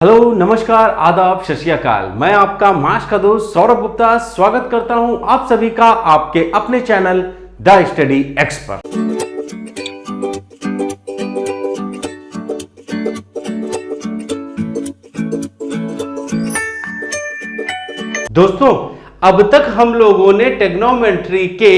Hello, नमस्कार, आदाब, सत श्री अकाल। मैं आपका माश का दोस्त सौरभ गुप्ता स्वागत करता हूं आप सभी का आपके अपने चैनल द स्टडी एक्सपर्ट। दोस्तों, अब तक हम लोगों ने ट्रिग्नोमेट्री के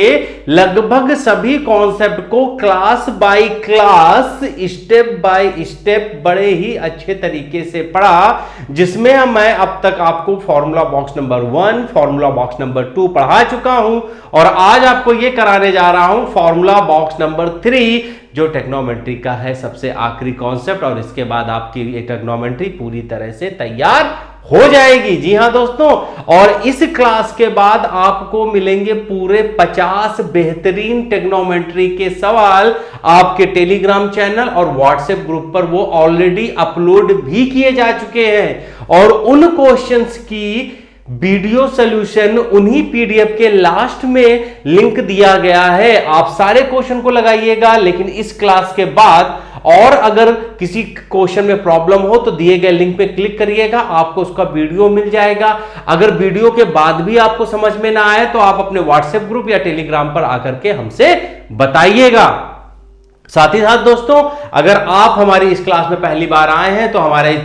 लगभग सभी कॉन्सेप्ट को class by class, step by step बड़े ही अच्छे तरीके से पढ़ा, जिसमें मैं अब तक आपको formula box number 1, formula box number 2 पढ़ा चुका हूं और आज आपको यह कराने जा रहा हूं फॉर्मूला बॉक्स नंबर 3, जो ट्रिग्नोमेट्री का है सबसे आखिरी कॉन्सेप्ट। और इसके बाद आपकी ये ट्रिग्नोमेट्री पूरी तरह से तैयार हो जाएगी। जी हां दोस्तों, और इस क्लास के बाद आपको मिलेंगे पूरे 50 बेहतरीन ट्रिग्नोमेट्री के सवाल आपके टेलीग्राम चैनल और व्हाट्सएप ग्रुप पर। वो ऑलरेडी अपलोड भी किए जा चुके हैं और उन क्वेश्चंस की वीडियो सॉल्यूशन उन्हीं पीडीएफ के लास्ट में लिंक दिया गया है। आप सारे क्वेश्चन को लगाइएगा, लेकिन इस क्लास के बाद और अगर किसी क्वेश्चन में प्रॉब्लम हो तो दिए गए लिंक पे क्लिक करिएगा, आपको उसका वीडियो मिल जाएगा। अगर वीडियो के बाद भी आपको समझ में ना आए तो आप अपने व्हाट्सएप ग्रुप या टेलीग्राम पर आकर के हमसे बताइएगा। साथ ही साथ दोस्तों, अगर आप हमारी इस क्लास में पहली बार आए हैं तो हमारे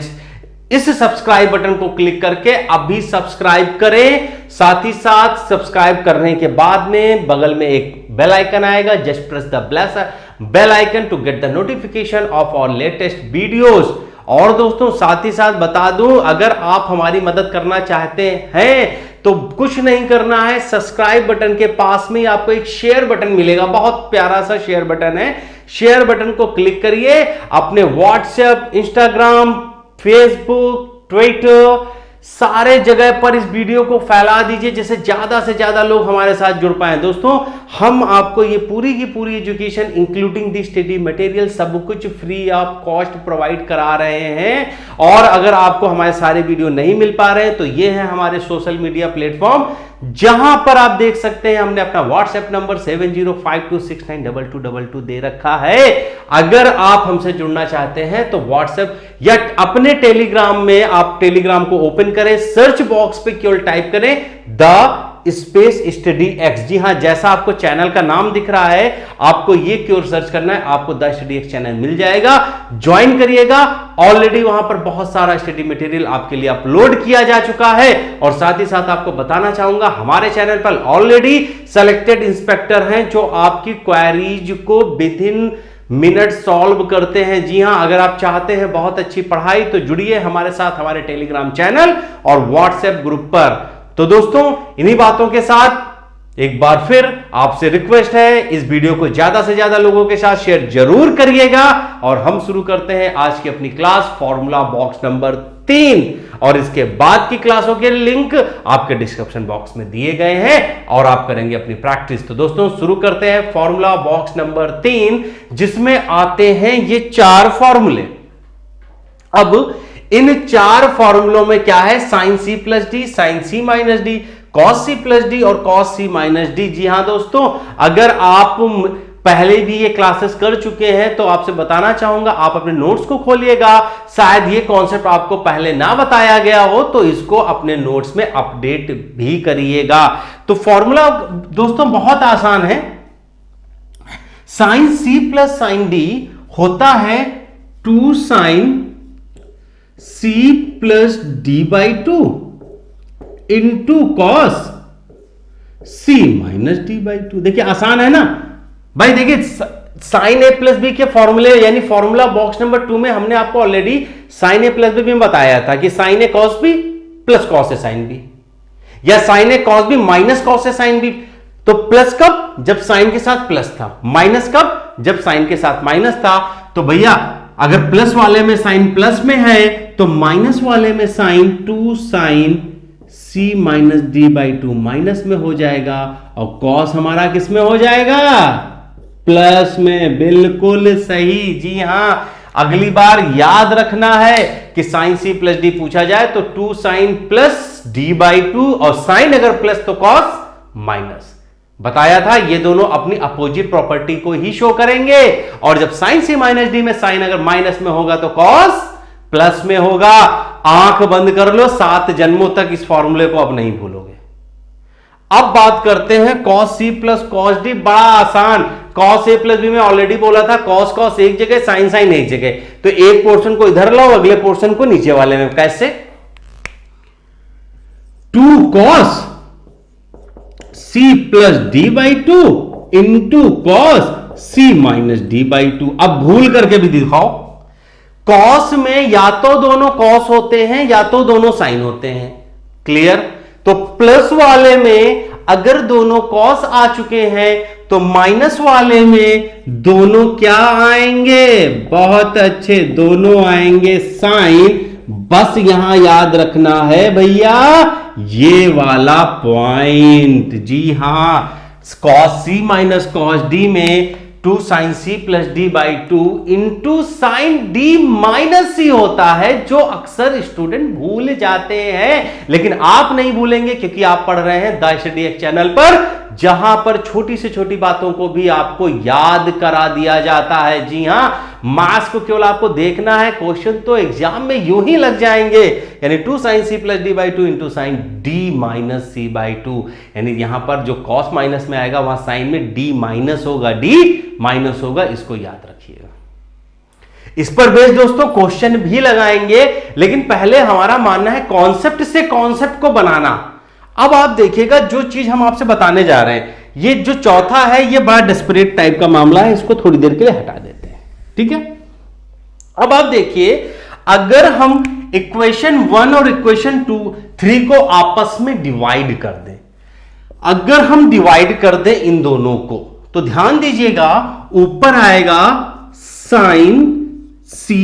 इस सब्सक्राइब बटन को क्लिक करके अभी सब्सक्राइब करें। साथ ही साथ सब्सक्राइब करने के बाद में बगल में एक बेल आइकन आएगा, just press the bell icon to get the notification of our latest videos. और दोस्तों, साथ ही साथ बता दूं, अगर आप हमारी मदद करना चाहते हैं तो कुछ नहीं करना है, सब्सक्राइब बटन के पास में आपको एक शेयर बटन मिलेगा, बहुत प्यारा सा शेयर बटन है। शेयर बटन को क्लिक करिए, अपने व्हाट्सएप, इंस्टाग्राम, फेसबुक, ट्विटर, सारे जगह पर इस वीडियो को फैला दीजिए, जिससे ज्यादा से ज्यादा लोग हमारे साथ जुड़ पाए। दोस्तों, हम आपको ये पूरी की पूरी education including the study material सब कुछ फ्री ऑफ कॉस्ट प्रोवाइड करा रहे हैं। और अगर आपको हमारे सारे वीडियो नहीं मिल पा रहे हैं तो ये है हमारे सोशल मीडिया प्लेटफॉर्म, जहां पर आप देख सकते हैं हमने अपना व्हाट्सएप नंबर 7052692222 दे रखा है। अगर आप हमसे जुड़ना चाहते हैं तो व्हाट्सएप या अपने टेलीग्राम में आप टेलीग्राम को ओपन करें, सर्च बॉक्स पे केवल टाइप करें द स्पेस स्टडी एक्स। जी हां, जैसा आपको चैनल का नाम दिख रहा है, आपको ये क्यों सर्च करना है, आपको द स्टडी एक्स चैनल मिल जाएगा, ज्वाइन करिएगा। ऑलरेडी वहां पर बहुत सारा स्टडी मटेरियल आपके लिए अपलोड किया जा चुका है। और साथ ही साथ आपको बताना चाहूंगा, हमारे चैनल पर ऑलरेडी सेलेक्टेड इंस्पेक्टर हैं जो आपकी क्वेरीज को विद इन मिनट सॉल्व करते हैं। जी हां, अगर आप चाहते हैं बहुत अच्छी पढ़ाई तो जुड़िए हमारे साथ हमारे टेलीग्राम चैनल और व्हाट्सएप ग्रुप पर। तो दोस्तों, इन्हीं बातों के साथ एक बार फिर आपसे रिक्वेस्ट है, इस वीडियो को ज्यादा से ज्यादा लोगों के साथ शेयर जरूर करिएगा। और हम शुरू करते हैं आज की अपनी क्लास फॉर्मूला बॉक्स नंबर 3, और इसके बाद की क्लासों के लिंक आपके डिस्क्रिप्शन बॉक्स में दिए गए हैं और आप करेंगे अपनी प्रैक्टिस। तो दोस्तों, शुरू करते हैं फॉर्मूला बॉक्स नंबर 3, जिसमें आते हैं ये 4 फॉर्मूले। अब इन 4 फॉर्मूलों में क्या है, साइन सी प्लस डी, साइन सी minus d, cos c plus d और कॉस सी माइनस डी। जी हां दोस्तों, अगर आप पहले भी ये क्लासेस कर चुके हैं तो आपसे बताना चाहूंगा, आप अपने नोट्स को खोलिएगा। शायद ये कॉन्सेप्ट आपको पहले ना बताया गया हो तो इसको अपने नोट्स में अपडेट भी करिएगा। तो फॉर्मूला दोस्तों बहुत आसान है। साइन सी प्लस साइन डी होता है 2 sine C plus D by 2 into cos C minus D by 2। देखिए आसान है ना भाई। देखिए, साइन ए प्लस बी के फॉर्मूले यानी फॉर्मूला बॉक्स नंबर 2 में हमने आपको already sign a plus B में बताया था कि sign A cos B plus cos A sine B, या sign A cos B minus cos A sine B. तो प्लस कब, जब साइन के साथ प्लस था, माइनस कब, जब साइन के साथ माइनस था। तो भैया, अगर प्लस वाले में साइन प्लस में है तो माइनस वाले में sine 2 sine C minus D by 2 minus में हो जाएगा, और कॉस हमारा किस में हो जाएगा, प्लस में। बिल्कुल सही। जी हां, अगली बार याद रखना है कि साइन सी प्लस डी पूछा जाए तो 2 साइन प्लस डी बाई 2, और साइन अगर प्लस तो कॉस माइनस। बताया था ये दोनों अपनी अपोजिट प्रॉपर्टी को ही शो करेंगे, और जब साइन सी माइनस डी में साइन अगर माइनस में होगा तो कॉस प्लस में होगा। आंख बंद कर लो, 7 जन्मों तक इस फॉर्मूले को अब नहीं भूलोगे। अब बात करते हैं cos c plus cos d। बड़ा आसान, cos a प्लस b में ऑलरेडी बोला था, cos cos एक जगह, sin sin एक जगह, तो एक पोर्शन को इधर लाओ, अगले पोर्शन को नीचे वाले में। कैसे? 2 cos c plus d by 2 into cos c minus d by 2। अब भूल करके भी दिखाओ, cos में या तो दोनों cos होते हैं या तो दोनों sin होते हैं। क्लियर? तो प्लस वाले में अगर दोनों cos आ चुके हैं तो माइनस वाले में दोनों क्या आएंगे? बहुत अच्छे, दोनों आएंगे sin। बस यहां याद रखना है भैया ये वाला पॉइंट। जी हां, cos c minus cos d में 2 sin c plus d by 2 into sin d minus c होता है, जो अक्सर स्टूडेंट भूल जाते हैं। लेकिन आप नहीं भूलेंगे क्योंकि आप पढ़ रहे हैं द स्टडी एक्स चैनल पर, जहां पर छोटी से छोटी बातों को भी आपको याद करा दिया जाता है। जी हां, मैथ्स को केवल आपको देखना है, क्वेश्चन तो एग्जाम में यूं ही लग जाएंगे। यानी 2 sin c plus d by 2 into sin d minus c by 2। यानी यहां पर जो cos माइनस में आएगा वहां sin में d माइनस होगा, d माइनस होगा, इसको याद रखिएगा। इस पर बेस दोस्तों क्वेश्चन भी लगाएंगे, लेकिन पहले हमारा मानना है कॉन्सेप्ट से कॉन्सेप्ट को बनाना। अब आप देखिएगा जो चीज हम आपसे बताने जा रहे हैं, ये जो चौथा है ये बड़ा डेस्परेट टाइप का मामला है, इसको थोड़ी देर के लिए हटा देते हैं। ठीक है? अब आप देखिए, अगर हम इक्वेशन 1 और इक्वेशन 3 को आपस में डिवाइड कर दें, अगर हम डिवाइड कर दें इन दोनों को, तो ध्यान दीजिएगा ऊपर आएगा sin c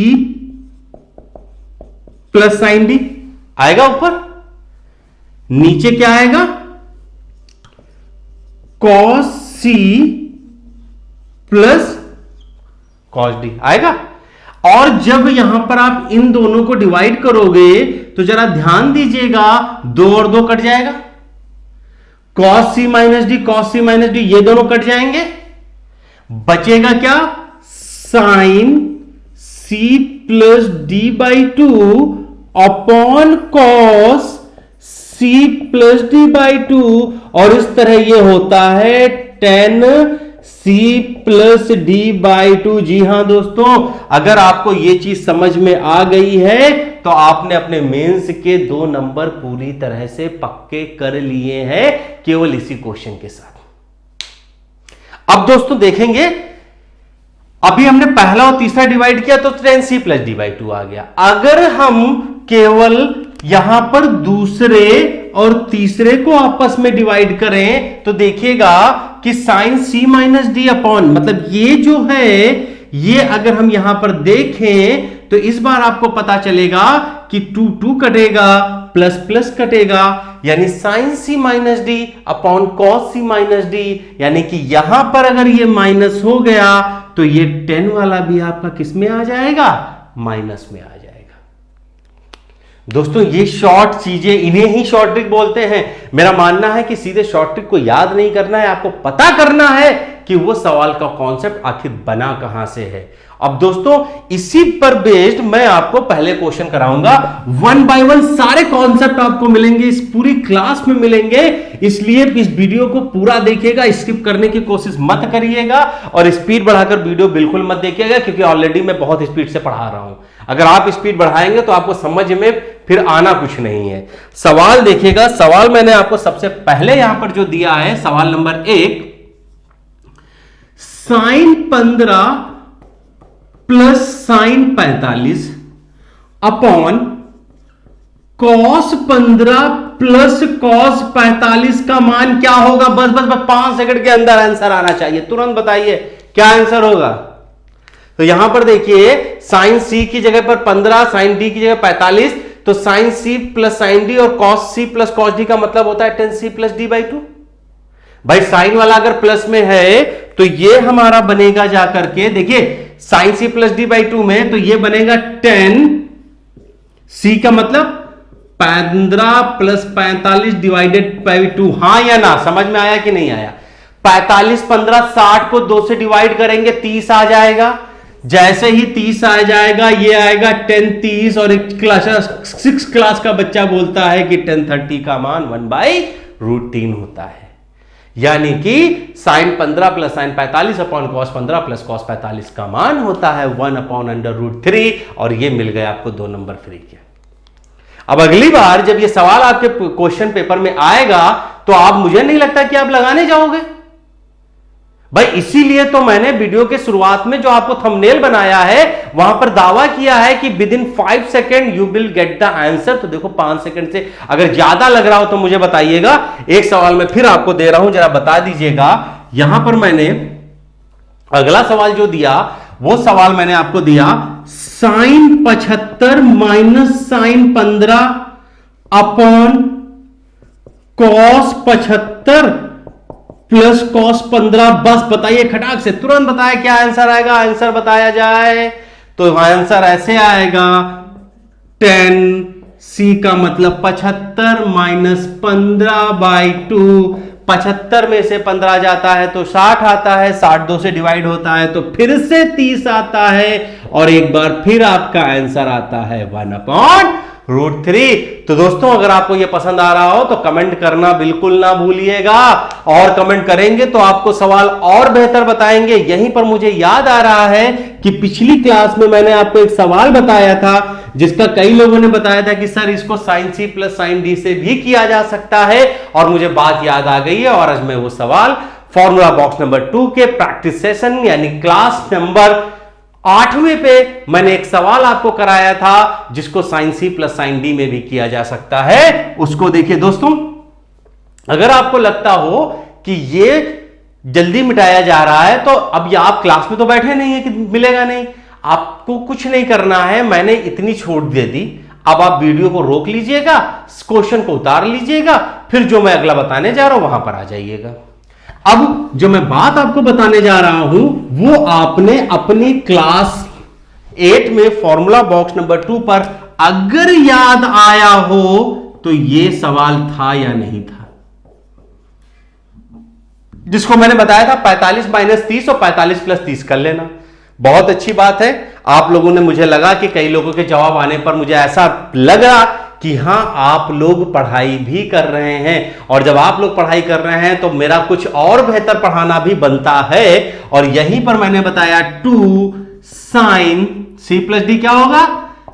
plus sin d आएगा ऊपर, नीचे क्या आएगा? cos c plus cos d आएगा। और जब यहां पर आप इन दोनों को डिवाइड करोगे तो जरा ध्यान दीजिएगा, 2 और 2 कट जाएगा, cos c minus D, cos c minus D, ये दोनों कट जाएंगे, बचेगा क्या? sin c plus d by 2 upon cos c plus d by 2, और इस तरह ये होता है tan c plus d by 2। जी हां दोस्तों, अगर आपको ये चीज समझ में आ गई है तो आपने अपने मेंस के 2 नंबर पूरी तरह से पक्के कर लिए हैं केवल इसी क्वेश्चन के साथ। अब दोस्तों देखेंगे, अभी हमने पहला और तीसरा डिवाइड किया तो tan c plus d by 2 आ गया। अगर हम केवल यहां पर दूसरे और तीसरे को आपस में डिवाइड करें तो देखिएगा कि sin c minus D upon, मतलब ये जो है ये अगर हम यहां पर देखें तो इस बार आपको पता चलेगा कि 2 2 कटेगा, प्लस प्लस कटेगा, यानी sin c minus D upon cos c minus D. यानी कि यहां पर अगर ये माइनस हो गया तो ये 10 वाला भी आपका किस में आ जाएगा? माइनस में आ जाएगा। दोस्तों ये शॉर्ट चीजें, इन्हें ही शॉर्ट ट्रिक बोलते हैं। मेरा मानना है कि सीधे शॉर्ट ट्रिक को याद नहीं करना है, आपको पता करना है कि वो सवाल का कॉन्सेप्ट आखिर बना कहां से है। अब दोस्तों इसी पर बेस्ड मैं आपको पहले क्वेश्चन कराऊंगा, 1 बाय 1 सारे कॉन्सेप्ट आपको मिलेंगे, इस पूरी क्लास में मिलेंगे। इसलिए इस वीडियो को पूरा देखिएगा, स्किप करने की कोशिश मत करिएगा और स्पीड बढ़ाकर वीडियो बिल्कुल मत देखिएगा, क्योंकि ऑलरेडी मैं बहुत स्पीड से पढ़ा रहा हूं। अगर आप स्पीड बढ़ाएंगे तो आपको समझ में फिर आना कुछ नहीं है। सवाल देखिएगा, सवाल मैंने आपको सबसे पहले यहां पर जो दिया है, सवाल number 1, sin 15 plus sin 45 upon cos 15 plus cos 45 का मान क्या होगा? बस बस बस 5 सेकंड के अंदर आंसर आना चाहिए, तुरंत बताइए क्या आंसर होगा। तो यहां पर देखिए sin c की जगह पर 15, sin d की जगह 45, तो sin c plus sin d और cos c plus cos d का मतलब होता है tan c plus d by 2। भाई साइन वाला अगर प्लस में है तो ये हमारा बनेगा जाकर के, देखिए sin c plus d by 2 में, तो ये बनेगा tan c का मतलब 15 प्लस 45 डिवाइडेड बाई 2। हां या ना, समझ में आया कि नहीं आया? 45 15 60 को 2 से डिवाइड करेंगे 30 आ जाएगा, जैसे ही 30 आ जाएगा, ये आएगा 10 30, और एक क्लास 6 क्लास का बच्चा बोलता है कि 10 30 का मान 1/√3 होता है। यानी कि sin 15 plus sin 45 upon cos 15 plus cos 45 का मान होता है 1/√3, और ये मिल गए आपको 2 नंबर फ्री के। अब अगली बार जब ये सवाल आपके क्वेश्चन पेपर में आएगा तो आप, मुझे नहीं लगता कि आप लगाने जाओगे भाई। इसीलिए तो मैंने वीडियो के शुरुआत में जो आपको थंबनेल बनाया है वहां पर दावा किया है कि with in 5 second you will get the answer. तो देखो 5 सेकेंड से अगर ज्यादा लग रहा हो तो मुझे बताइएगा। एक सवाल मैं फिर आपको दे रहा हूं, जरा बता दीजिएगा। यहां पर मैंने अगला सवाल जो दिया, वो सवाल मैंने आपको दिया sin 75 minus sin 15 upon cos 75 plus cos 15। बस बताइए खटाक से, तुरंत बताए क्या आंसर आएगा। आंसर बताया जाए तो आंसर ऐसे आएगा 10c का मतलब 75 माइनस 15/2। 75 में से 15 जाता है तो 60 आता है, 60 2 से डिवाइड होता है तो फिर से 30 आता है, और एक बार फिर आपका आंसर आता है 1/√3। तो दोस्तों अगर आपको यह पसंद आ रहा हो तो कमेंट करना बिल्कुल ना भूलिएगा, और कमेंट करेंगे तो आपको सवाल और बेहतर बताएंगे। यहीं पर मुझे याद आ रहा है कि पिछली क्लास में मैंने आपको एक सवाल बताया था जिसका कई लोगों ने बताया था कि सर इसको sin C plus sin D से भी किया जा सकता है, और मुझे बात याद आ गई है। और आज मैं वो सवाल फॉर्मूला बॉक्स नंबर 2 के प्रैक्टिस सेशन यानी क्लास नंबर 8वें पे मैंने एक सवाल आपको कराया था जिसको sin C plus sin D में भी किया जा सकता है। उसको देखिए दोस्तों, अगर आपको लगता हो कि ये जल्दी मिटाया जा रहा है तो अब ये आप क्लास में तो बैठे नहीं है कि मिलेगा नहीं, आपको कुछ नहीं करना है। मैंने इतनी छूट दे दी, अब आप वीडियो को रोक लीजिएगा, क्वेश्चन को उतार लीजिएगा, फिर जो मैं अगला बताने जा रहा हूं वहां पर आ जाइएगा। अब जो मैं बात आपको बताने जा रहा हूं वो आपने अपनी क्लास 8 में फॉर्मूला बॉक्स नंबर 2 पर अगर याद आया हो तो ये सवाल था या नहीं था, जिसको मैंने बताया था 45 माइनस 30 और 45 प्लस 30 कर लेना। बहुत अच्छी बात है, आप लोगों ने, मुझे लगा कि कई लोगों के जवाब आने पर मुझे ऐसा लगा कि हां आप लोग पढ़ाई भी कर रहे हैं, और जब आप लोग पढ़ाई कर रहे हैं तो मेरा कुछ और बेहतर पढ़ाना भी बनता है। और यहीं पर मैंने बताया 2 sin C प्लस D क्या होगा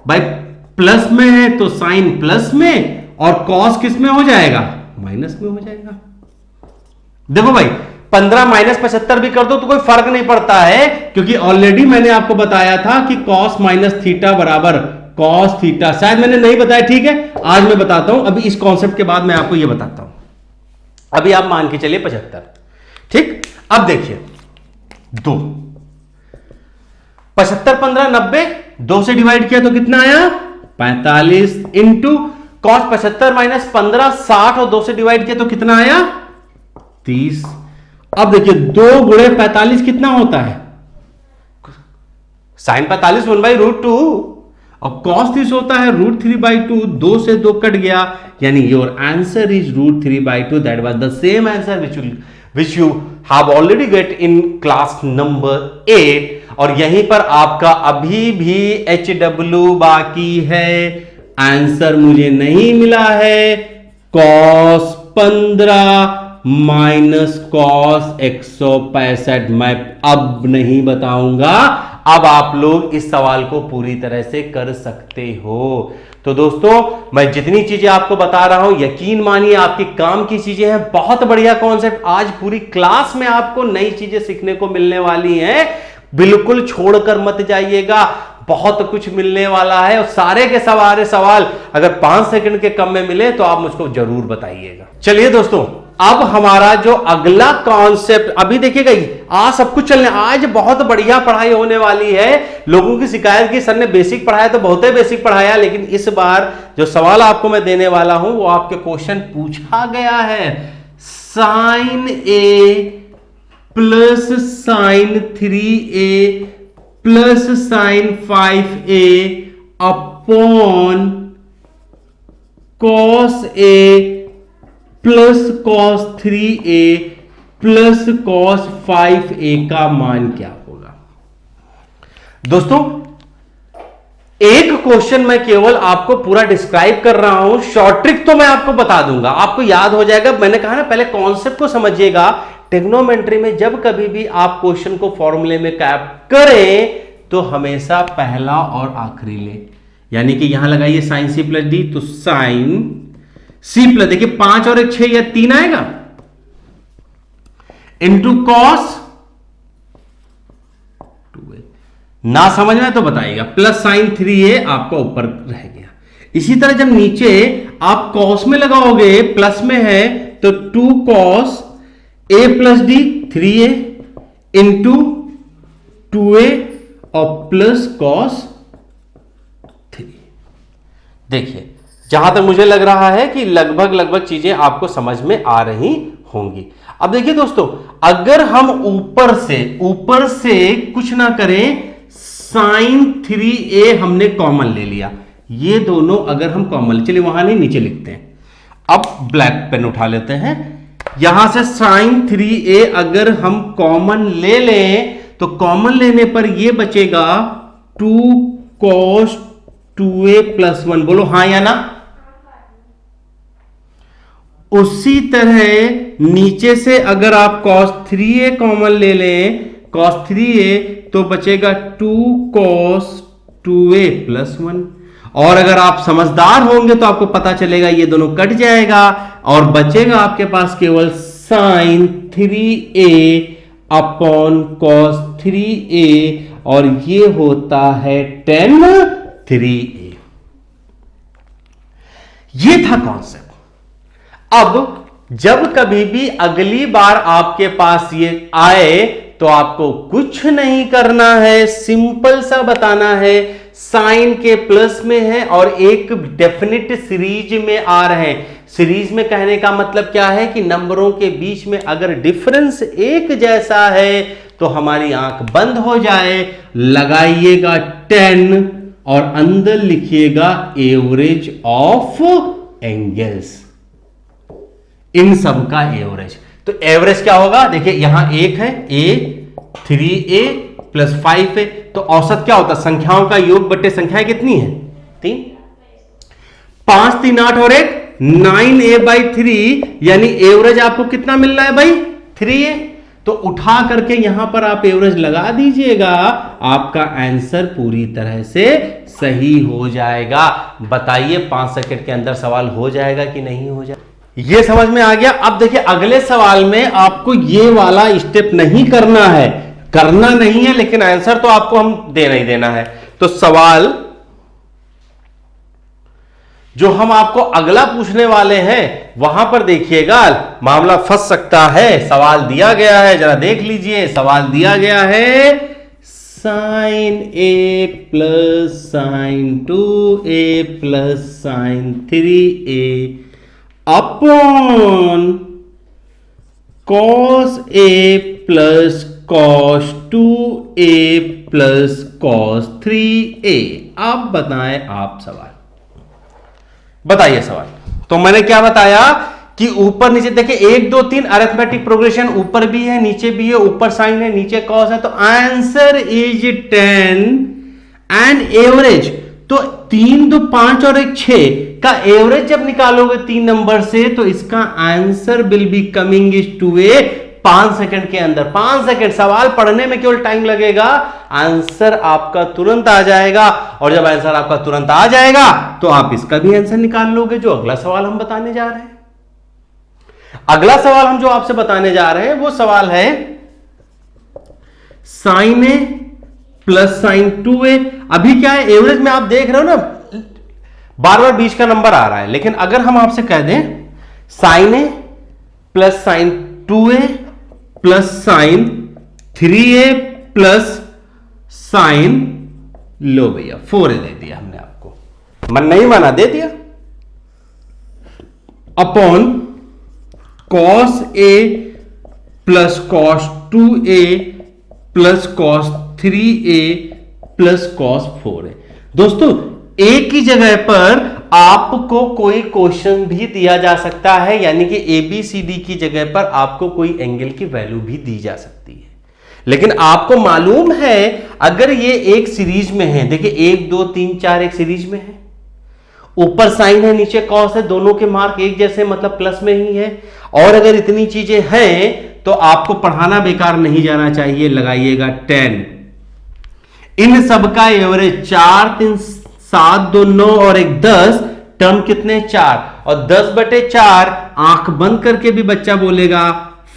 भाई, प्लस में है तो साइन प्लस में, और cos किस में हो जाएगा, माइनस में हो जाएगा। देखो भाई 15 माइनस 75 भी कर दो तो कोई फर्क नहीं पड़ता है, क्योंकि ऑलरेडी मैंने आपको बताया था कि cos माइनस थीटा बराबर cos थीटा। शायद मैंने नहीं बताया, ठीक है आज मैं बताता हूं। अभी इस कॉन्सेप्ट के बाद मैं आपको यह बताता हूं। अभी आप मान के चलिए 75, ठीक। अब देखिए 2 75 15 90, 2 से डिवाइड किया तो कितना आया 45 इंटू cos 75 माइनस 15 60, और 2 से डिवाइड किया तो कितना आया 30। अब देखिए 2 गुणे 45 कितना होता है, साइन 45 1/√2, और cos 30 होता है √3/2। 2 से 2 कट गया, यानी your answer is √3/2। That was the same answer which you have already get in class number 8। और यहीं पर आपका अभी भी HW बाकी है, आंसर मुझे नहीं मिला है। cos 15 माइनस cos 165 मैं अब नहीं बताऊंगा, अब आप लोग इस सवाल को पूरी तरह से कर सकते हो। तो दोस्तों मैं जितनी चीजें आपको बता रहा हूं यकीन मानिए आपके काम की चीजें हैं। बहुत बढ़िया कॉन्सेप्ट, आज पूरी क्लास में आपको नई चीजें सीखने को मिलने वाली हैं। बिल्कुल छोड़कर मत जाइएगा, बहुत कुछ मिलने वाला है। और सारे के सारे सवाल अगर 5 सेकंड के कम में मिले तो आप मुझको जरूर बताइएगा। चलिए दोस्तों, अब हमारा जो अगला कॉन्सेप्ट, अभी देखिएगा आज सब कुछ चलने, आज बहुत बढ़िया पढ़ाई होने वाली है। लोगों की शिकायत की सर ने बेसिक पढ़ाया तो बहुत ही बेसिक पढ़ाया, लेकिन इस बार जो सवाल आपको मैं देने वाला हूं वो आपके क्वेश्चन पूछा गया है। sin A plus sin 3A plus sin 5A upon cos A plus cos 3A plus cos 5A का मान क्या होगा। दोस्तों एक क्वेश्चन मैं केवल आपको पूरा डिस्क्राइब कर रहा हूं, शॉर्ट ट्रिक तो मैं आपको बता दूंगा, आपको याद हो जाएगा। मैंने कहा ना पहले कॉन्सेप्ट को समझिएगा। ट्रिग्नोमेट्री में जब कभी भी आप क्वेश्चन को फॉर्मूले में कैप करें तो हमेशा पहला और आखिरी ले, यानी कि यहां लगाइए साइन सी प्लस डी, तो साइन सी प्लस, देखिए 5 और 1 6 या 3 आएगा, इंटू कॉस 2a, ना समझ में तो बताइएगा, प्लस साइन 3a आपका ऊपर रह गया। इसी तरह जब नीचे आप कॉस में लगाओगे, प्लस में है तो 2 cos a plus D 3a into 2a और प्लस कॉस 3। देखिए जहां तक मुझे लग रहा है कि लगभग चीजें आपको समझ में आ रही होंगी। अब देखिए दोस्तों, अगर हम ऊपर से कुछ ना करें, साइन 3a हमने कॉमन ले लिया, ये दोनों अगर हम कॉमन, चलिए वहां नहीं नीचे लिखते हैं, अब ब्लैक पेन उठा लेते हैं, यहां से साइन 3a अगर हम कॉमन ले लें तो कॉमन लेने पर ये बचेगा 2 cos 2a प्लस 1, बोलो हां या ना। उसी तरह नीचे से अगर आप cos 3a कॉमन ले लें, cos 3a तो बचेगा 2 cos 2a प्लस 1, और अगर आप समझदार होंगे तो आपको पता चलेगा ये दोनों कट जाएगा और बचेगा आपके पास केवल sign 3a upon cos 3a, और ये होता है tan 3a। ये था कॉन्सेप्ट। अब जब कभी भी अगली बार आपके पास ये आए तो आपको कुछ नहीं करना है, सिंपल सा बताना है साइन के प्लस में है और एक डेफिनेट सीरीज में आ रहे हैं। सीरीज में कहने का मतलब क्या है कि नंबरों के बीच में अगर डिफरेंस एक जैसा है तो हमारी आंख बंद हो जाए, लगाइएगा 10 और अंदर लिखिएगा एवरेज ऑफ एंगल्स, इन सब का एवरेज। तो एवरेज क्या होगा, देखिए यहां 1 है, a 3a प्लस 5 है, तो औसत क्या होता है, संख्याओं का योग बट्टे संख्याएं कितनी है 3, 5 3 8 और 1 9a/3, यानी एवरेज आपको कितना मिल रहा है भाई 3a। तो उठा करके यहां पर आप एवरेज लगा दीजिएगा, आपका आंसर पूरी तरह से सही हो जाएगा। बताइए 5 सेकंड के अंदर सवाल हो जाएगा कि नहीं हो जाएगा, ये समझ में आ गया। अब देखिए अगले सवाल में आपको ये वाला स्टेप नहीं करना है, करना नहीं है, लेकिन आंसर तो आपको हम देना ही देना है। तो सवाल जो हम आपको अगला पूछने वाले हैं वहां पर देखिएगा, मामला फंस सकता है। सवाल दिया गया है, जरा देख लीजिए, सवाल दिया गया है sine a plus sine 2a plus sine 3a upon cos a plus cos 2a plus cos 3a। अब बताएं आप सवाल, बताइए सवाल। तो मैंने क्या बताया कि ऊपर नीचे देखिए 1 2 3 अरिथमेटिक प्रोग्रेशन, ऊपर भी है नीचे भी है, ऊपर साइन है नीचे कॉस है, तो आंसर इज 10 एंड एवरेज। तो 3 2 5 और 1 6 का एवरेज जब निकालोगे 3 नंबर से तो इसका answer will be coming is two A 5 second के अंदर। 5 सेकंड, सवाल पढ़ने में केवल टाइम लगेगा, आंसर आपका तुरंत आ जाएगा। और जब आंसर आपका तुरंत आ जाएगा तो आप इसका भी आंसर निकाल लोगे, जो अगला सवाल हम बताने जा रहे हैं। अगला सवाल हम जो आपसे बताने जा रहे हैं वो सवाल है sign a plus sine 2a। अभी क्या है, एवरेज में आप देख रहे हो ना बार बार बीच का नंबर आ रहा है, लेकिन अगर हम आपसे कह दें sine a plus sine 2a plus sine 3a plus sine, लो भैया 4a दे दिया हमने आपको, मन नहीं माना दे दिया, upon cos a plus cos 2a plus cos 3a plus cos 4a। दोस्तों एक ही जगह पर आपको कोई क्वेश्चन भी दिया जा सकता है, यानी कि ABCD की जगह पर आपको कोई एंगल की वैल्यू भी दी जा सकती है, लेकिन आपको मालूम है अगर ये एक सीरीज में है, देखिए 1 2 3 4 एक सीरीज में है, ऊपर साइन है नीचे कॉस है, दोनों के मार्क एक जैसे मतलब प्लस में ही है, और अगर इतनी चीजें हैं तो आपको पढ़ाना बेकार नहीं जाना चाहिए, लगाइएगा 10। इन सबका एवरेज 4 3 7 2 9 और 1 10, टर्म कितने 4, और 10/4 आंख बंद करके भी बच्चा बोलेगा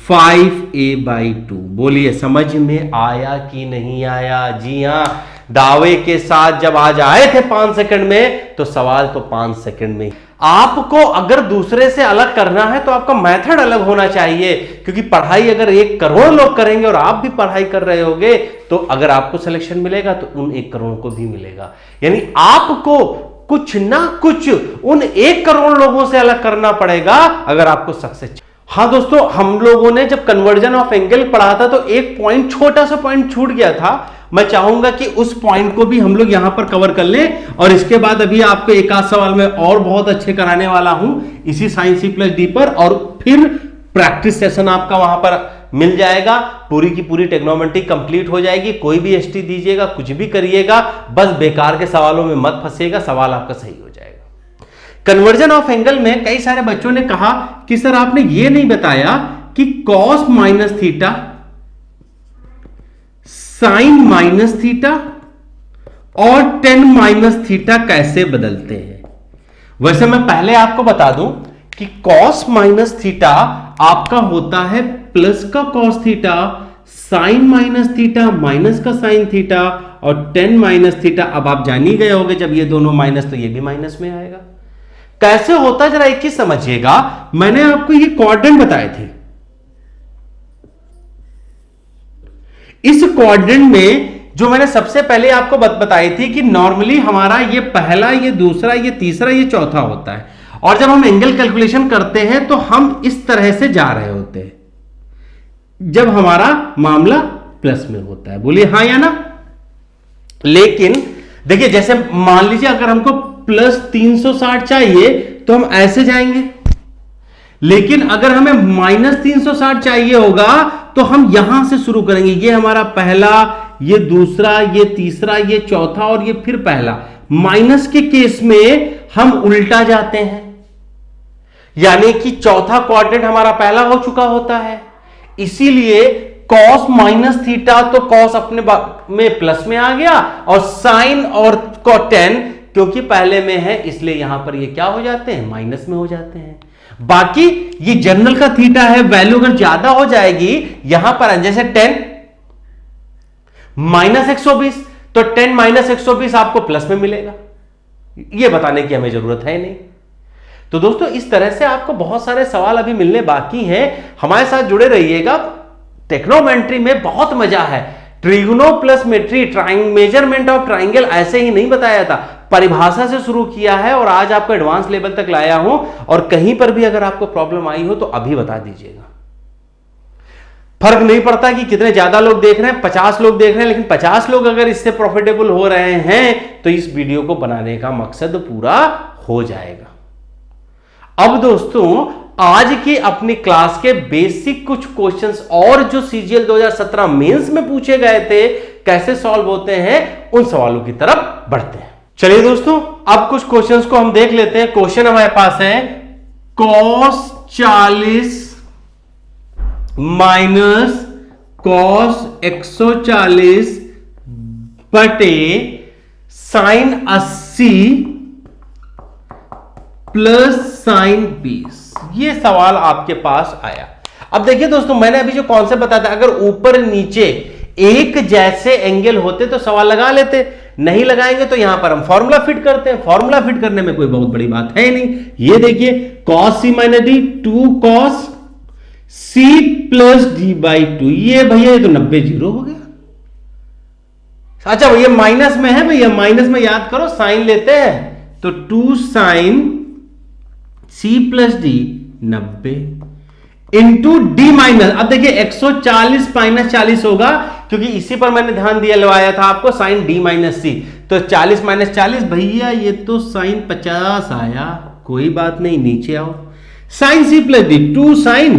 5a/2। बोलिए समझ में आया कि नहीं आया? जी हां, दावे के साथ जब आज आए थे 5 सेकंड में, तो सवाल तो 5 सेकंड में। आपको अगर दूसरे से अलग करना है तो आपका मेथड अलग होना चाहिए, क्योंकि पढ़ाई अगर 1 करोड़ लोग करेंगे और आप भी पढ़ाई कर रहे होगे, तो अगर आपको सिलेक्शन मिलेगा तो उन 1 करोड़ को भी मिलेगा। यानी आपको कुछ ना कुछ उन 1 करोड़ लोगों से अलग करना पड़ेगा अगर आपको सक्सेस। हाँ दोस्तों, हम लोगों ने जब कन्वर्जन ऑफ एंगल पढ़ा था तो एक पॉइंट, छोटा सा पॉइंट छूट गया था। मैं चाहूंगा कि उस पॉइंट को भी हम लोग यहां पर कवर कर लें, और इसके बाद अभी आपको एक आध सवाल में और बहुत अच्छे कराने वाला हूं इसी साइन सी प्लस डी पर, और फिर प्रैक्टिस सेशन आपका वहां पर मिल जाएगा। पूरी की पूरी ट्रिग्नोमेट्री कंप्लीट हो जाएगी। कोई भी एसटी दीजिएगा, कुछ भी करिएगा, बस बेकार के सवालों में मत फंसिएगा, सवाल आपका सही हो जाएगा। कन्वर्जन ऑफ एंगल में कई सारे बच्चों ने कहा कि सर आपने ये नहीं बताया कि cos minus theta, sine minus theta और टेन माइनस थीटा कैसे बदलते हैं। वैसे मैं पहले आपको बता दूं कि कॉस माइनस थीटा आपका होता है प्लस का cos theta, sine minus theta minus का साइन थीटा, और टेन माइनस थीटा। अब आप जान ही गए होंगे जब ये दोनों माइनस तो ये भी माइनस में आएगा। कैसे होता जरा एक ही समझिएगा। मैंने आपको ये क्वाड्रेंट बताए थे, इस क्वाड्रेंट में जो मैंने सबसे पहले आपको बताई थी कि नॉर्मली हमारा ये पहला, ये दूसरा, ये तीसरा, ये चौथा होता है, और जब हम एंगल कैलकुलेशन करते हैं तो हम इस तरह से जा रहे होते हैं जब हमारा मामला प्लस में होता है। बोलिए हाँ या ना। लेकिन देखिए, जैसे मान लीजिए अगर हमको प्लस 360 चाहिए तो हम ऐसे जाएंगे, लेकिन अगर हमें माइनस 360 चाहिए होगा तो हम यहां से शुरू करेंगे। ये हमारा पहला, ये दूसरा, ये तीसरा, ये चौथा, और ये फिर पहला। माइनस के केस में हम उल्टा जाते हैं, यानी कि चौथा क्वाड्रेंट हमारा पहला हो चुका होता है। इसीलिए कॉस माइनस थीटा तो कॉस अपने में प्लस में आ गया, और साइन और कॉटेन क्योंकि पहले में है इसलिए यहां पर ये क्या हो जाते हैं, माइनस में हो जाते हैं। बाकी ये जनरल का थीटा है, वैल्यू अगर ज्यादा हो जाएगी यहां पर, जैसे 10 माइनस 120 तो 10 माइनस 120 आपको प्लस में मिलेगा। ये बताने की हमें जरूरत है नहीं। तो दोस्तों इस तरह से आपको बहुत सारे सवाल अभी मिलने बाकी हैं। हमारे साथ जुड़े रहिएगा। ट्रिग्नोमेट्री में बहुत मजा है। ट्रिग्नोप्लसमेट्री, मेजरमेंट ऑफ ट्राइंगल ऐसे ही नहीं बताया था, परिभाषा से शुरू किया है और आज आपको एडवांस लेवल तक लाया हूं। और कहीं पर भी अगर आपको प्रॉब्लम आई हो तो अभी बता दीजिएगा। फर्क नहीं पड़ता कि कितने ज्यादा लोग देख रहे हैं, 50 लोग देख रहे हैं, लेकिन 50 लोग अगर इससे प्रॉफिटेबल हो रहे हैं तो इस वीडियो को बनाने का मकसद पूरा हो जाएगा। अब दोस्तों आज की अपनी क्लास के बेसिक कुछ क्वेश्चंस और जो सीजीएल 2017 मेंस में पूछे गए थे कैसे सॉल्व होते हैं, उन सवालों की तरफ बढ़ते हैं। चलिए दोस्तों अब कुछ क्वेश्चंस को हम देख लेते हैं। क्वेश्चन हमारे पास है cos 40 माइनस cos 140 बटे sin 80 प्लस sin 20। ये सवाल आपके पास आया। अब देखिए दोस्तों, मैंने अभी जो कॉन्सेप्ट बताया था, अगर ऊपर नीचे एक जैसे एंगल होते तो सवाल लगा लेते, नहीं लगाएंगे तो यहां पर हम फॉर्मूला फिट करते हैं। फॉर्मूला फिट करने में कोई बहुत बड़ी बात है नहीं। ये देखिए cos c minus D 2 cos c plus D by 2। ये भैया ये तो 90 जीरो हो गया। अच्छा भैया माइनस में है, भैया माइनस में याद करो, साइन लेते हैं तो 2 sine c plus D 90 into D minus. अब देखिए 140 माइनस 40 होगा, क्योंकि इसी पर मैंने ध्यान दिया लवाया था आपको, साइन डी माइनस सी। तो 40 माइनस 40 भैया ये तो साइन 50 आया। कोई बात नहीं, नीचे आओ। साइन सी प्लस डी 2 साइन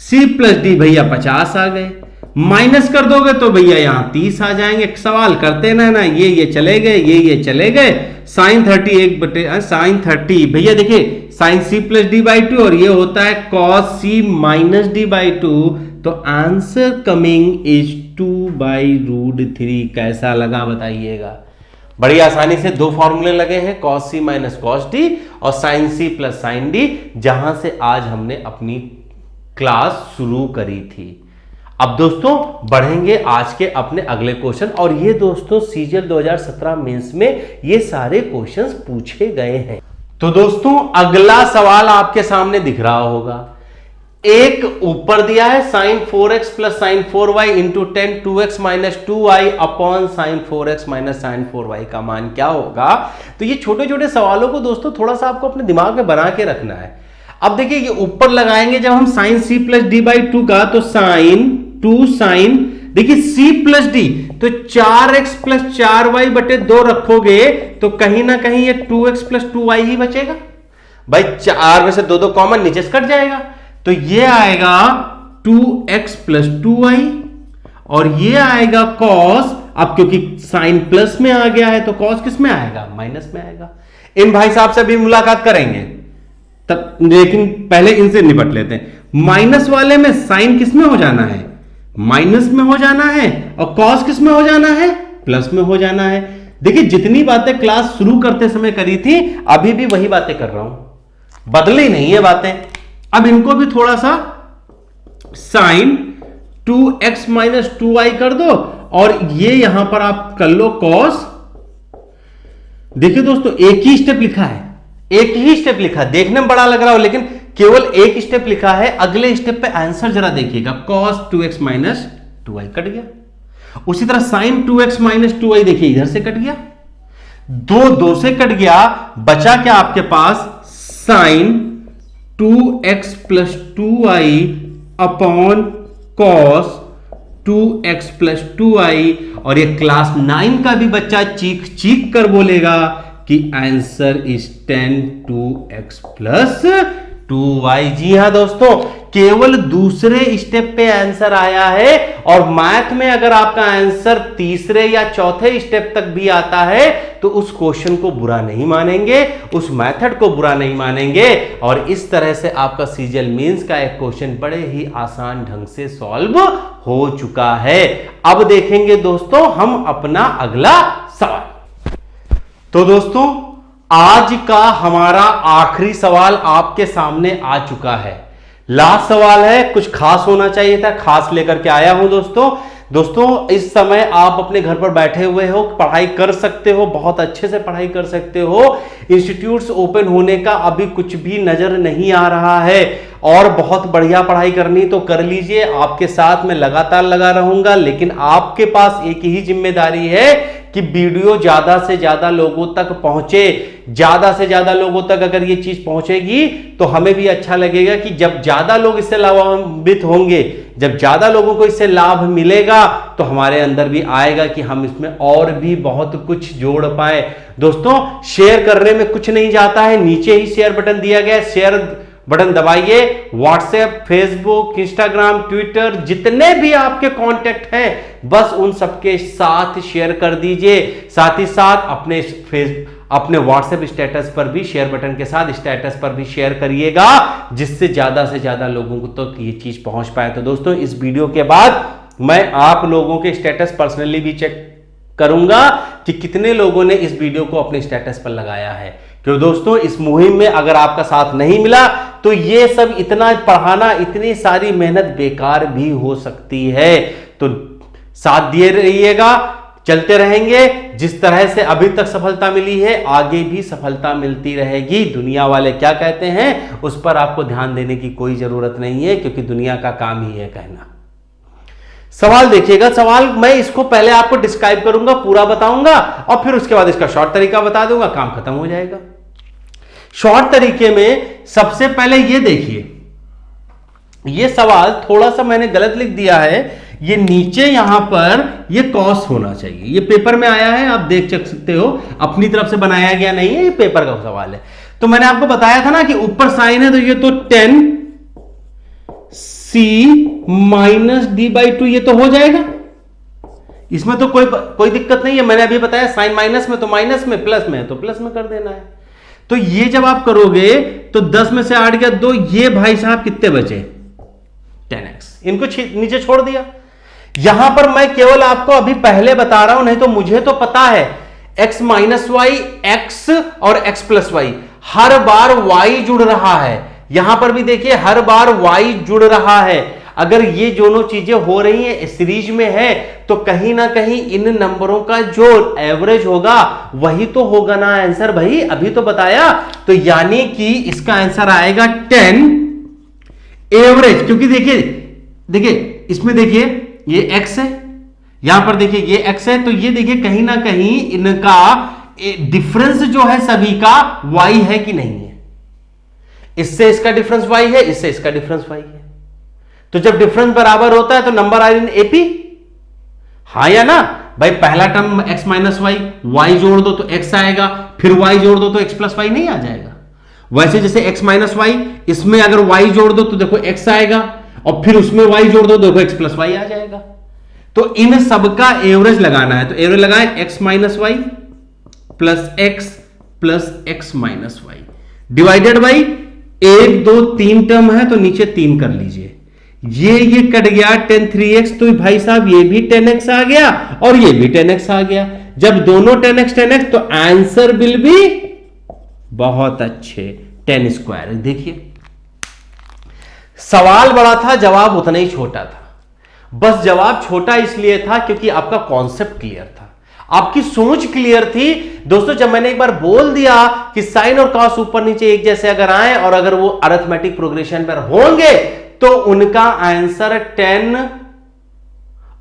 सी प्लस डी भैया 50 आ गए। माइनस कर दोगे तो भैया यहां 30 आ जाएंगे। सवाल करते ना ये चले गए, ये चले गए। साइन 30 1 बटे साइन 30 भैया देखिए sine C plus D by 2 और ये होता है cos C minus D by 2। तो आंसर कमिंग इज 2/√3। कैसा लगा बताइएगा? बड़ी आसानी से दो फॉर्मूले लगे हैं, कॉस सी माइनस कॉस डी और साइन सी प्लस साइन डी, जहां से आज हमने अपनी क्लास शुरू करी थी। अब दोस्तों बढ़ेंगे आज के अपने अगले क्वेश्चन, और ये दोस्तों सीजीएल 2017 मेंस में ये सारे क्वेश्चंस पूछे गए हैं। तो दोस्तों अगला सवाल आपके सामने दिख रहा होगा। एक ऊपर दिया है sine 4x plus sine 4y into 10 2x minus 2y upon sine 4x minus sine 4y का मान क्या होगा? तो ये छोटे छोटे सवालों को दोस्तों थोड़ा सा आपको अपने दिमाग में बना के रखना है। अब देखिए ये ऊपर लगाएंगे जब हम sine c plus D by 2 का, तो साइन 2 साइन देखिए c प्लस डी, तो 4x प्लस 4y बटे 2 रखोगे तो कहीं ना कहीं ये 2x प्लस 2y ही बचेगा भाई। 4 में से 2 कॉमन, नीचे से कट जाएगा, तो ये आएगा 2x प्लस 2y और ये आएगा cos। अब क्योंकि साइन प्लस में आ गया है तो cos किस में आएगा? माइनस में आएगा। इन भाई साहब से भी मुलाकात करेंगे तब, लेकिन पहले इनसे निपट लेते हैं। माइनस वाले में साइन किस में हो जाना है? माइनस में हो जाना है, और cos किस में हो जाना है? प्लस में हो जाना है। देखिए जितनी बातें क्लास शुरू करते समय करी थी अभी भी वही बातें कर रहा हूं, बदली नहीं है बातें। अब इनको भी थोड़ा सा साइन 2x माइनस 2y कर दो, और ये यहां पर आप कर लो cos। देखिए दोस्तों एक ही स्टेप लिखा है, एक ही स्टेप लिखा, देखने में बड़ा लग रहा हो लेकिन केवल एक स्टेप लिखा है। अगले स्टेप पे आंसर जरा देखिएगा, cos 2x minus 2y cut गया। उसी तरह sin 2x माइनस 2y देखिए इधर से कट गया, 2 से कट गया, बचा क्या आपके पास? sin 2x plus 2y upon cos 2x plus 2y। और ये क्लास 9 का भी बच्चा चीख चीख कर बोलेगा कि answer is 10 2x plus 2y। जी हां दोस्तों, केवल दूसरे स्टेप पे आंसर आया है, और मैथ में अगर आपका आंसर तीसरे या चौथे स्टेप तक भी आता है तो उस क्वेश्चन को बुरा नहीं मानेंगे, उस मेथड को बुरा नहीं मानेंगे। और इस तरह से आपका सीजीएल मेंस का एक क्वेश्चन बड़े ही आसान ढंग से सॉल्व हो चुका है। अब देखेंगे दोस्तों हम अपना अगला सवाल। तो दोस्तों आज का हमारा आखिरी सवाल आपके सामने आ चुका है, लास्ट सवाल है। कुछ खास होना चाहिए था, खास लेकर के आया हूं दोस्तों इस समय आप अपने घर पर बैठे हुए हो, पढ़ाई कर सकते हो, बहुत अच्छे से पढ़ाई कर सकते हो। इंस्टीट्यूट्स ओपन होने का अभी कुछ भी नजर नहीं आ रहा है, और बहुत बढ़िया पढ़ाई करनी तो कर लीजिए, आपके साथ में लगातार लगा रहूंगा। लेकिन आपके पास एक ही जिम्मेदारी है कि वीडियो ज्यादा से ज्यादा लोगों तक पहुंचे। ज्यादा से ज्यादा लोगों तक अगर ये चीज पहुंचेगी तो हमें भी अच्छा लगेगा कि जब ज्यादा लोग इससे लाभान्वित होंगे, जब ज्यादा लोगों को इससे लाभ मिलेगा तो हमारे अंदर भी आएगा कि हम इसमें और भी बहुत कुछ जोड़ पाए। दोस्तों शेयर करने में कुछ नहीं जाता है, नीचे ही शेयर बटन दिया गया है, शेयर बटन दबाइए। व्हाट्सएप, फेसबुक, इंस्टाग्राम, ट्विटर, जितने भी आपके कांटेक्ट हैं बस उन सबके साथ शेयर कर दीजिए। साथ ही साथ अपने व्हाट्सएप स्टेटस पर भी शेयर बटन के साथ स्टेटस पर भी शेयर करिएगा, जिससे ज्यादा से ज्यादा लोगों को तो ये चीज पहुंच पाए। तो दोस्तों इस वीडियो के बाद मैं आप लोगों के स्टेटस पर्सनली भी चेक करूंगा कि कितने लोगों ने इस वीडियो को अपने स्टेटस पर लगाया है। क्यों दोस्तों इस मुहिम में अगर आपका साथ नहीं मिला तो ये सब इतना पढ़ाना, इतनी सारी मेहनत बेकार भी हो सकती है। तो साथ दिए रहिएगा, चलते रहेंगे। जिस तरह से अभी तक सफलता मिली है आगे भी सफलता मिलती रहेगी। दुनिया वाले क्या कहते हैं उस पर आपको ध्यान देने की कोई जरूरत नहीं है, क्योंकि दुनिया का काम ही है कहना। सवाल देखिएगा, सवाल मैं इसको पहले आपको डिस्क्राइब करूंगा, पूरा बताऊंगा, और फिर उसके बाद इसका शॉर्ट तरीका बता दूंगा, काम खत्म हो जाएगा। शॉर्ट तरीके में सबसे पहले ये देखिए, ये सवाल थोड़ा सा मैंने गलत लिख दिया है, ये नीचे यहां पर ये कॉस होना चाहिए। ये पेपर में आया है, आप देख सकते हो, अपनी तरफ से बनाया गया नहीं है, ये पेपर का सवाल है। तो मैंने आपको बताया था ना कि ऊपर साइन है तो ये तो 10 c minus D by two, ये तो हो जाएगा, इसमें तो कोई दिक्कत नहीं है। मैंने अभी बताया साइन माइनस में तो माइनस में, प्लस में तो प्लस में कर देना है। तो ये जब आप करोगे तो 10 में से 8 गया 2, ये भाई साहब कितने बचे 10x, इनको नीचे छोड़ दिया। यहां पर मैं केवल आपको अभी पहले बता रहा हूं, नहीं तो मुझे तो पता है x माइनस वाई, x और x प्लस वाई, हर बार y जुड़ रहा है। यहां पर भी देखिए हर बार y जुड़ रहा है। अगर ये दोनों चीजें हो रही हैं सीरीज में है तो कहीं ना कहीं इन नंबरों का जो एवरेज होगा वही तो होगा ना आंसर भाई, अभी तो बताया। तो यानी कि इसका आंसर आएगा 10 एवरेज, क्योंकि देखिए इसमें देखिए ये x है, यहां पर देखिए ये x है, तो ये देखिए कहीं ना कहीं इनका डिफरेंस जो है सभी का y है कि नहीं है। इससे इसका डिफरेंस y है, इससे इसका डिफरेंस y है। तो जब डिफरेंस बराबर होता है तो नंबर आर इन एपी, हाँ या ना भाई। पहला term x minus Y, Y जोड़ दो तो x आएगा, फिर y जोड़ दो तो x प्लस वाई नहीं आ जाएगा। वैसे जैसे x माइनस वाई, इसमें अगर y जोड़ दो तो देखो x आएगा, और फिर उसमें y जोड़ दो देखो x प्लस वाई आ जाएगा। तो इन सबका एवरेज लगाना है, तो एवरेज लगाए x minus Y plus x minus Y divided by 1 2 3 term है तो नीचे 3 कर लीजिए। ये कट गया 10 3x, तो भाई साहब ये भी 10x आ गया और ये भी 10x आ गया। जब दोनों 10x तो आंसर विल भी बहुत अच्छे 10 स्क्वायर। देखिए सवाल बड़ा था, जवाब उतना ही छोटा था। बस जवाब छोटा इसलिए था क्योंकि आपका कॉन्सेप्ट क्लियर था, आपकी सोच क्लियर थी। दोस्तों जब मैंने एक बार बोल दिया कि साइन और कॉस ऊपर नीचे एक जैसे अगर आए और अगर वो अरिथमेटिक प्रोग्रेशन पर होंगे तो उनका आंसर 10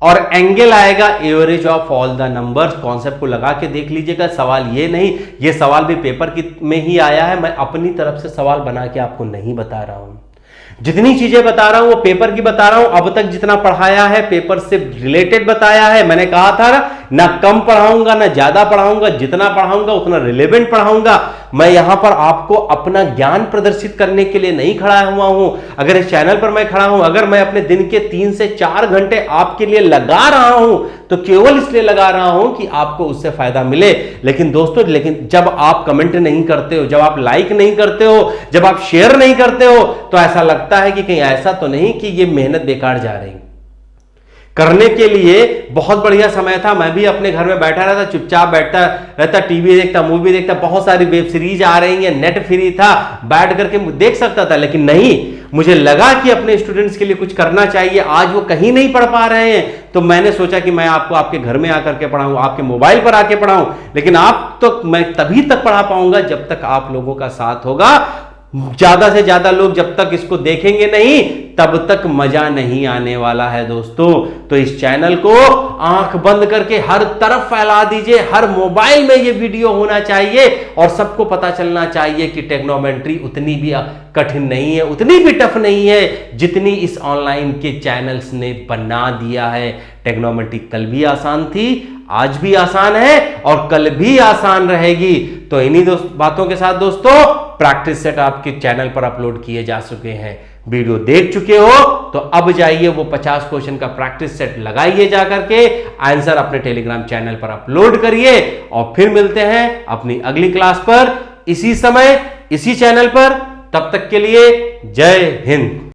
और एंगल आएगा average of all the numbers. Concept को लगा के देख लीजिएगा। सवाल ये नहीं, ये सवाल भी पेपर में ही आया है, मैं अपनी तरफ से सवाल बना के आपको नहीं बता रहा हूं। जितनी चीजें बता रहा हूं वो पेपर की बता रहा हूं। अब तक जितना पढ़ाया है पेपर से रिलेटेड बताया है। मैंने कहा था ना कम पढ़ाऊंगा ना ज्यादा पढ़ाऊंगा, जितना पढ़ाऊंगा उतना रिलेवेंट पढ़ाऊंगा। मैं यहां पर आपको अपना ज्ञान प्रदर्शित करने के लिए नहीं खड़ा हुआ हूं। अगर इस चैनल पर मैं खड़ा हूं, अगर मैं अपने दिन के 3 से 4 घंटे आपके लिए लगा रहा हूं तो केवल इसलिए लगा रहा हूं कि आपको उससे फायदा मिले। लेकिन दोस्तों जब आप कमेंट नहीं करते हो, जब आप लाइक नहीं करते हो, जब आप शेयर नहीं करते हो तो ऐसा लगता है कि कहीं ऐसा तो नहीं कि ये मेहनत बेकार जा रही। करने के लिए बहुत बढ़िया समय था, मैं भी अपने घर में बैठा रहता, चुपचाप बैठता रहता, टीवी देखता, मूवी देखता, बहुत सारी वेब सीरीज आ रही है, नेट फ्री था, बैठ करके देख सकता था। लेकिन नहीं, मुझे लगा कि अपने स्टूडेंट्स के लिए कुछ करना चाहिए। आज वो कहीं नहीं पढ़ पा रहे हैं तो मैंने सोचा कि मैं आपको आपके घर में आकर के पढ़ाऊं, आपके मोबाइल पर आके पढ़ाऊं। लेकिन आप तो मैं तभी तक पढ़ा पाऊंगा जब तक आप लोगों का साथ होगा। ज्यादा से ज्यादा लोग जब तक इसको देखेंगे नहीं तब तक मजा नहीं आने वाला है दोस्तों। तो इस चैनल को आंख बंद करके हर तरफ फैला दीजिए, हर मोबाइल में ये वीडियो होना चाहिए और सबको पता चलना चाहिए कि ट्रिग्नोमेट्री उतनी भी कठिन नहीं है, उतनी भी टफ नहीं है जितनी इस ऑनलाइन के चैनल्स ने बना दिया है। ट्रिग्नोमेट्री कल भी आसान थी, आज भी आसान है और कल भी आसान रहेगी। तो इन्हीं बातों के साथ दोस्तों प्रैक्टिस सेट आपके चैनल पर अपलोड किए जा चुके हैं। वीडियो देख चुके हो तो अब जाइए वो 50 क्वेश्चन का प्रैक्टिस सेट लगाइए, जाकर के आंसर अपने टेलीग्राम चैनल पर अपलोड करिए और फिर मिलते हैं अपनी अगली क्लास पर इसी समय इसी चैनल पर। तब तक के लिए जय हिंद।